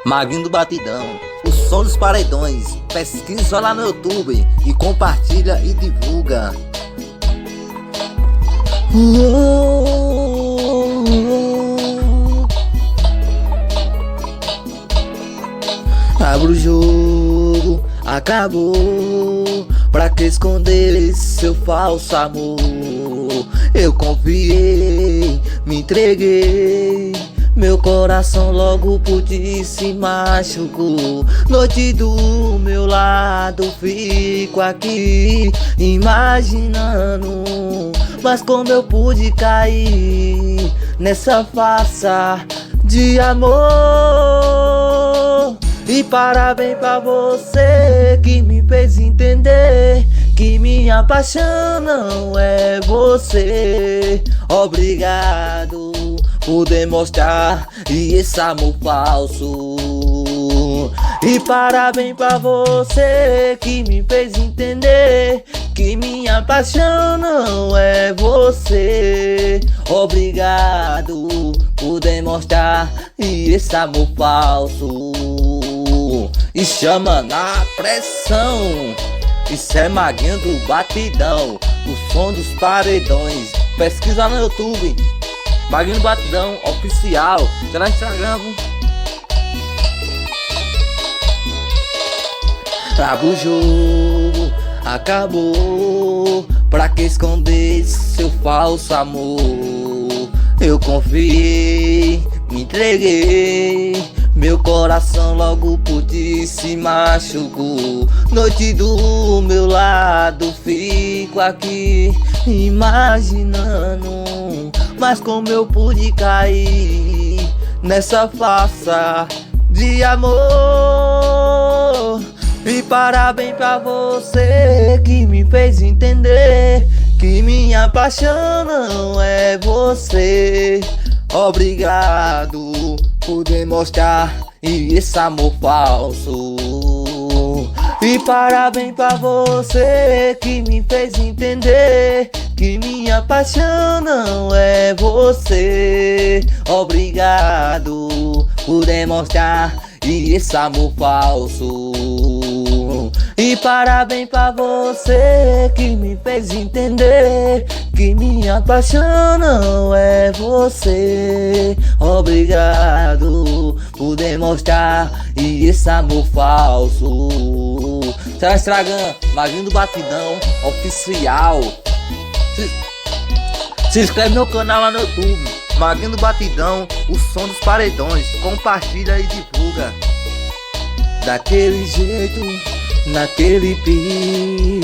Maguinho do Batidão, o som dos paredões. Pesquisa lá no YouTube e compartilha e divulga. Abre o jogo, acabou. Pra que esconder seu falso amor? Eu confiei, me entreguei. Meu coração logo por ti se machucou. Noite do meu lado, fico aqui imaginando. Mas como eu pude cair nessa farsa de amor? E parabéns pra você que me fez entender que minha paixão não é você. Obrigado por demonstrar esse amor falso. E parabéns pra você que me fez entender que minha paixão não é você. Obrigado por demonstrar esse amor falso. E chama na pressão. Isso é Maguinho do Batidão, o som dos paredões. Pesquisa no YouTube, Maguinho do Batidão oficial. Tá lá no Instagram. Abre o jogo, acabou. Pra que esconder seu falso amor? Eu confiei, me entreguei. Meu coração logo por ti se machucou. Noite do meu lado, fico aqui imaginando. Mas como eu pude cair nessa farsa de amor? E parabéns pra você que me fez entender que minha paixão não é você. Obrigado por demonstrar esse amor falso. E parabéns pra você que me fez entender que minha paixão não é você. Obrigado por demonstrar esse amor falso. E parabéns pra você que me fez entender que minha paixão não é você. Obrigado por demonstrar esse amor falso. Tá estragando, Maguinho do Batidão oficial. Se inscreve no meu canal lá no YouTube, Maguinho do Batidão, o som dos paredões. Compartilha e divulga. Daquele jeito, naquele pique.